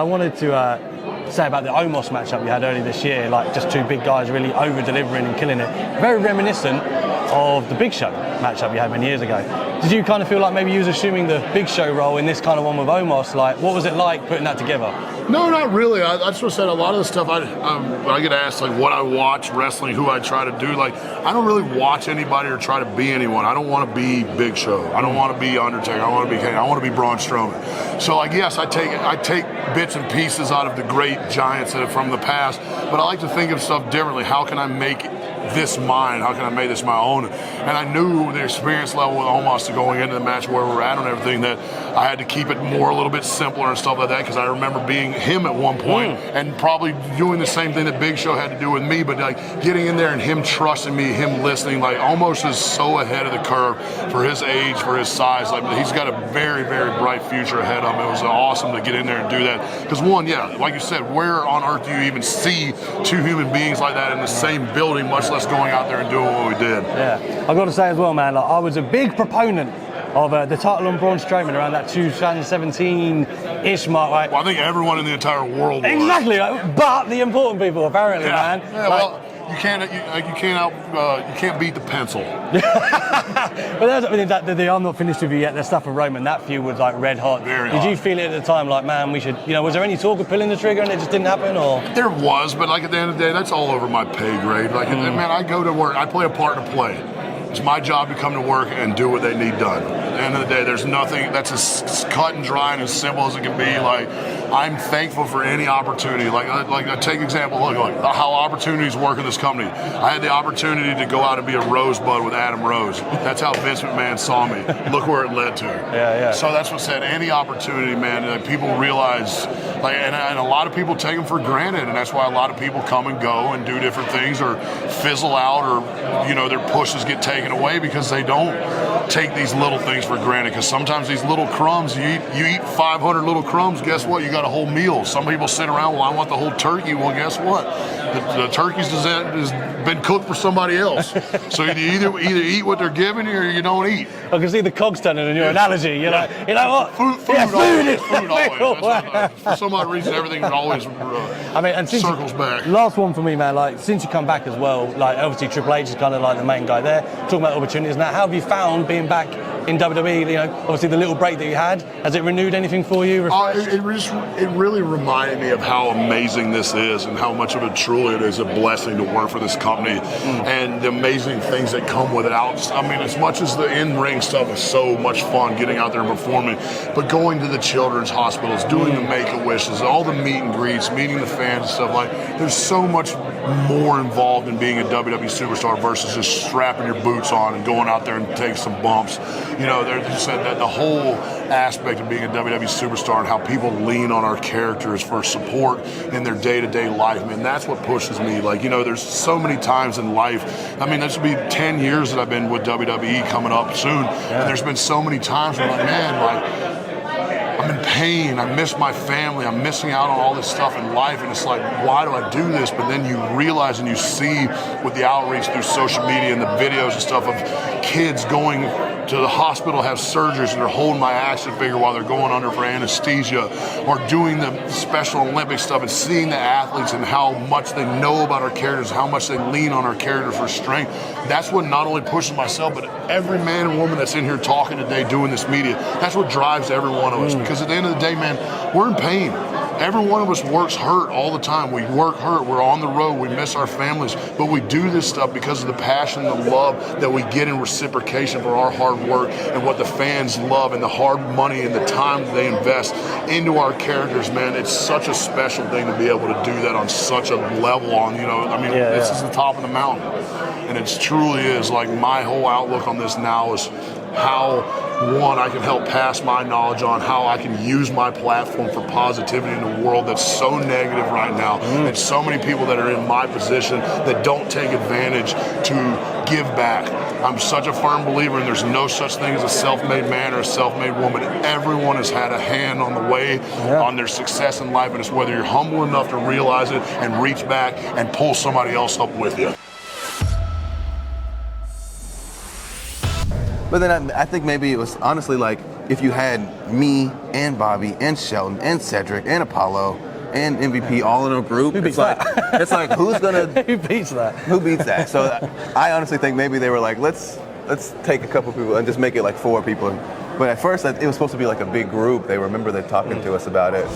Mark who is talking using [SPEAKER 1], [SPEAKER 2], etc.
[SPEAKER 1] I wanted to say about the Omos matchup you had earlier this year, like just two big guys really over-delivering and killing it. Very reminiscent of the Big Show matchup you had many years ago. Did you kind of feel like maybe you was assuming the Big Show role in this kind of one with Omos? Like, what was it like putting that together?
[SPEAKER 2] No, not really. I just sort of said a lot of the stuff when I get asked like what I watch wrestling, who I try to do. Like, I don't really watch anybody or try to be anyone. I don't want to be Big Show. I don't want to be Undertaker. I want to be Kane. I want to be Braun Strowman. So like, yes, I take bits and pieces out of the great giants that are from the past, but I like to think of stuff differently. How can I make this mine? How can I make this my own? And I knew the experience level with Omos going into the match where we're at and everything, that I had to keep it more a little bit simpler and stuff like that, because I remember being him at one point and probably doing the same thing that Big Show had to do with me, but like getting in there and him trusting me, him listening. Like, Omos is so ahead of the curve for his age, for his size. Like, he's got a very, very bright future ahead of him. It was awesome to get in there and do that, because one, yeah, like you said, where on earth do you even see two human beings like that in the same building, much less going out there and doing what we did?
[SPEAKER 1] Yeah, I've got to say as well, man, like, I was a big proponent of the title on Braun Strowman around that 2017-ish mark, right?
[SPEAKER 2] Well, I think everyone in the entire world was.
[SPEAKER 1] Exactly, but the important people, apparently, man.
[SPEAKER 2] Yeah,
[SPEAKER 1] like,
[SPEAKER 2] well, you can't beat the pencil.
[SPEAKER 1] But there's, I mean, the I'm not finished with you yet. The stuff with Roman, that feud was like red hot.
[SPEAKER 2] Very hot.
[SPEAKER 1] Did you feel it at the time, like, man, we should, was there any talk of pulling the trigger and it just didn't happen, or?
[SPEAKER 2] There was, but like at the end of the day, that's all over my pay grade. Like, man, I go to work, I play a part to play. It's my job to come to work and do what they need done. At the end of the day, there's nothing that's as cut and dry and as simple as it can be. Like, I'm thankful for any opportunity. Like I take example, look how opportunities work in this company. I had the opportunity to go out and be a rosebud with Adam Rose. That's how Vince McMahon saw me. Look where it led to.
[SPEAKER 1] Yeah.
[SPEAKER 2] So that's what said. Any opportunity, man. Like, people realize, like, and a lot of people take them for granted, and that's why a lot of people come and go and do different things, or fizzle out, or their pushes get taken away because they don't take these little things for granted. Because sometimes these little crumbs, you eat 500 little crumbs, guess what? You got a whole meal. Some people sit around, well, I want the whole turkey. Well, guess what? The turkey's has been cooked for somebody else. So you either eat what they're giving you, or you don't eat.
[SPEAKER 1] I can see the cogs turning in your analogy. You're like, you know what?
[SPEAKER 2] Food always. For some odd reason, everything always circles back.
[SPEAKER 1] Last one for me, man. Like, since you come back as well, like, obviously Triple H is kind of like the main guy there. Talking about opportunities now, how have you found being back in WWE? Obviously the little break that you had, has it renewed anything for you?
[SPEAKER 2] It really reminded me of how amazing this is, and how much of it truly it is a blessing to work for this company, and the amazing things that come with it. As much as the in-ring stuff is so much fun, getting out there and performing, but going to the children's hospitals, doing the Make-A-Wishes, all the meet and greets, meeting the fans and stuff, like, there's so much more involved in being a WWE superstar versus just strapping your boots on and going out there and taking some bumps. They just said that the whole aspect of being a WWE superstar and how people lean on our characters for support in their day-to-day life, man, that's what pushes me. Like, there's so many times in life. This will be 10 years that I've been with WWE coming up soon. Yeah. And there's been so many times where I'm like, man, I'm in pain, I miss my family, I'm missing out on all this stuff in life, and it's like, why do I do this? But then you realize and you see with the outreach through social media and the videos and stuff of kids going to the hospital, have surgeries, and they're holding my action figure while they're going under for anesthesia, or doing the Special Olympic stuff, and seeing the athletes and how much they know about our characters, how much they lean on our characters for strength. That's what not only pushes myself, but every man and woman that's in here talking today, doing this media, that's what drives every one of us. Because at the end of the day, man, we're in pain. Every one of us works hurt all the time. We work hurt. We're on the road. We miss our families. But we do this stuff because of the passion and the love that we get in reciprocation for our hard work, and what the fans love, and the hard money and the time that they invest into our characters, man. It's such a special thing to be able to do that on such a level. This is the top of the mountain. And it truly is, like, my whole outlook on this now is how, one, I can help pass my knowledge on, how I can use my platform for positivity in a world that's so negative right now, and so many people that are in my position that don't take advantage to give back. I'm such a firm believer, and there's no such thing as a self-made man or a self-made woman. Everyone has had a hand on the way on their success in life, and it's whether you're humble enough to realize it and reach back and pull somebody else up with you.
[SPEAKER 3] But then I think maybe it was honestly like if you had me and Bobby and Shelton and Cedric and Apollo and MVP all in a group,
[SPEAKER 1] Who beats
[SPEAKER 3] it's like who's gonna
[SPEAKER 1] Who beats that?
[SPEAKER 3] who beats that? So I honestly think maybe they were like, let's take a couple people and just make it like 4 people. But at first, it was supposed to be like a big group. They remember they talking to us about it.